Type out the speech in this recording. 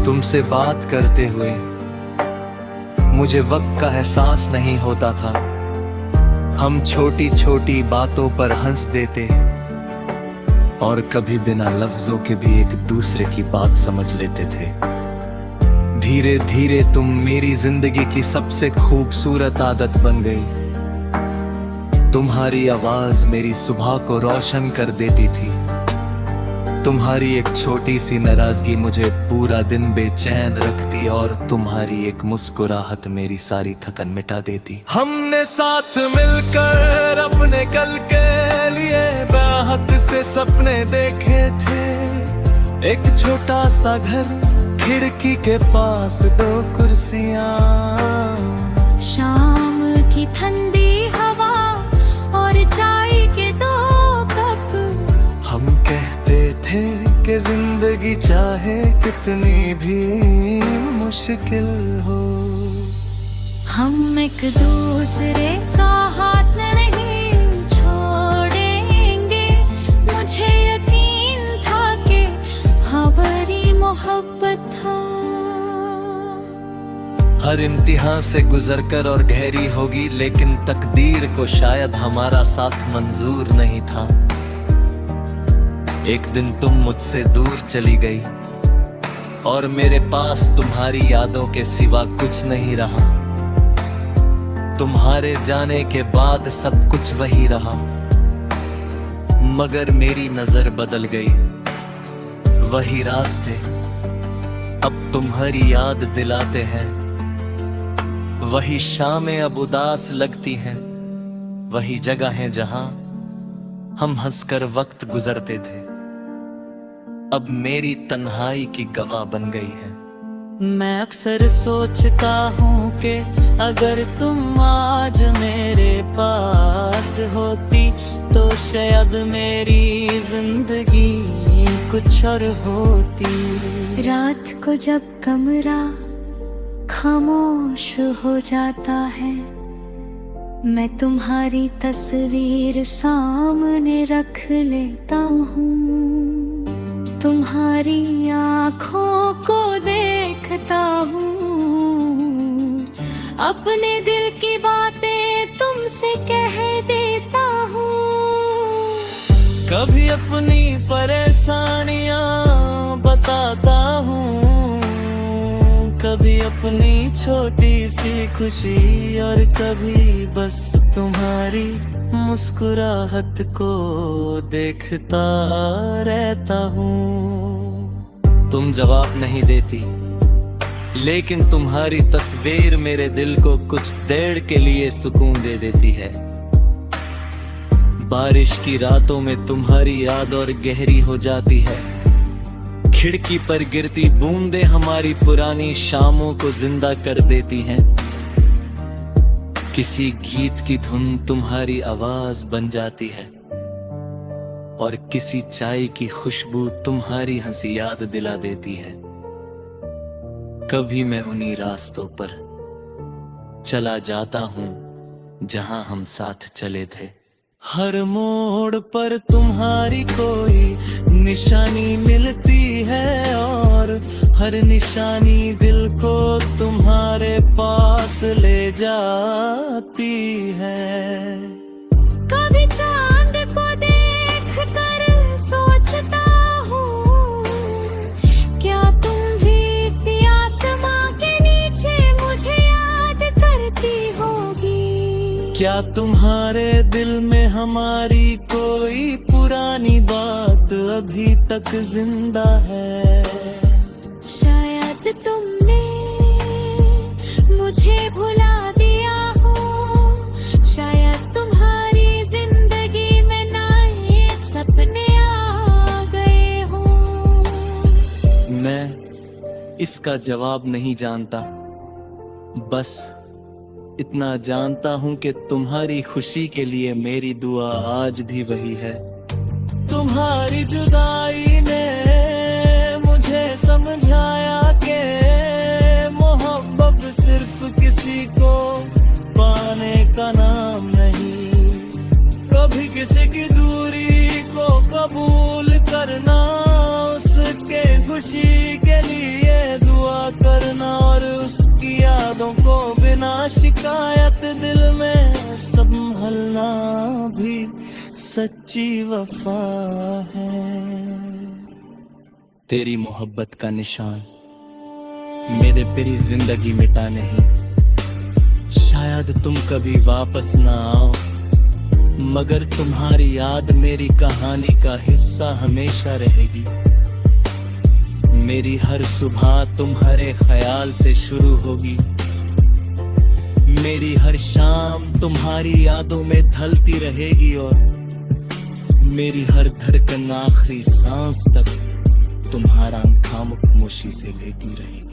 तुमसे बात करते हुए मुझे वक्त का एहसास नहीं होता था। हम छोटी छोटी बातों पर हंस देते और कभी बिना लफ्जों के भी एक दूसरे की बात समझ लेते थे। धीरे धीरे तुम मेरी जिंदगी की सबसे खूबसूरत आदत बन गई। तुम्हारी आवाज मेरी सुबह को रोशन कर देती थी। तुम्हारी एक छोटी सी नाराजगी मुझे पूरा दिन बेचैन रखती और तुम्हारी एक मुस्कुराहट मेरी सारी थकन मिटा देती। हमने साथ मिलकर अपने कल के लिए बेहद से सपने देखे थे। एक छोटा सा घर, खिड़की के पास 2 कुर्सियां, शाम की ठंडी हवा और चाय के 2 कप। हम कहते थे कि जिंदगी चाहे कितनी भी मुश्किल हो, हम एक दूसरे का हाथ नहीं छोड़ेंगे। मुझे यकीन था कि हमारी मोहब्बत था। हर इम्तिहान से गुजरकर और गहरी होगी, लेकिन तकदीर को शायद हमारा साथ मंजूर नहीं था। एक दिन तुम मुझसे दूर चली गई और मेरे पास तुम्हारी यादों के सिवा कुछ नहीं रहा। तुम्हारे जाने के बाद सब कुछ वही रहा, मगर मेरी नजर बदल गई। वही रास्ते अब तुम्हारी याद दिलाते हैं, वही शामें अब उदास लगती हैं, वही जगह है जहां हम हंसकर वक्त गुजरते थे अब मेरी तन्हाई की गवाह बन गई है। मैं अक्सर सोचता हूँ कि अगर तुम आज मेरे पास होती तो शायद मेरी जिंदगी कुछ और होती। रात को जब कमरा खामोश हो जाता है, मैं तुम्हारी तस्वीर सामने रख लेता हूँ। तुम्हारी आँखों को देखता हूँ, अपने दिल की बातें तुमसे कह देता हूँ। कभी अपनी परेशानियां बताता हूँ, कभी अपनी छोटी सी खुशी और कभी बस तुम्हारी मुस्कुराहट को देखता रहता हूँ। तुम जवाब नहीं देती, लेकिन तुम्हारी तस्वीर मेरे दिल को कुछ देर के लिए सुकून दे देती है। बारिश की रातों में तुम्हारी याद और गहरी हो जाती है। खिड़की पर गिरती बूंदें हमारी पुरानी शामों को जिंदा कर देती हैं। किसी गीत की धुन तुम्हारी आवाज बन जाती है और किसी चाय की खुशबू तुम्हारी हंसी याद दिला देती है। कभी मैं उन्हीं रास्तों पर चला जाता हूँ जहां हम साथ चले थे। हर मोड़ पर तुम्हारी कोई निशानी मिलती है और हर निशानी दिल को तुम्हारे पास ले जाती है। कभी चांद को देख कर सोचता हूँ, क्या तुम भी इसी आसमां के नीचे मुझे याद करती होगी। क्या तुम्हारे दिल में हमारी कोई पुरानी बात अभी तक जिंदा है। शायद तुमने मुझे भुला दिया हो, शायद तुम्हारी जिंदगी में नए सपने आ गए हो। मैं इसका जवाब नहीं जानता, बस इतना जानता हूँ कि तुम्हारी खुशी के लिए मेरी दुआ आज भी वही है। तुम्हारी जुदाई ने मुझे समझाया कि मोहब्बत सिर्फ किसी को पाने का नाम नहीं। कभी किसी की दूरी को कबूल करना, उसके खुशी के लिए दुआ करना और उसकी यादों को बिना शिकायत दिल में संभलना भी सच्ची वफा है। तेरी मोहब्बत का निशान मेरे तेरी जिंदगी मिटा नहीं, शायद तुम कभी वापस ना आओ, मगर तुम्हारी याद मेरी कहानी का हिस्सा हमेशा रहेगी। मेरी हर सुबह तुम्हारे ख्याल से शुरू होगी, मेरी हर शाम तुम्हारी यादों में ढलती रहेगी, और मेरी हर धड़कन आखिरी सांस तक तुम्हारा खामोशी से लेती रहेगी।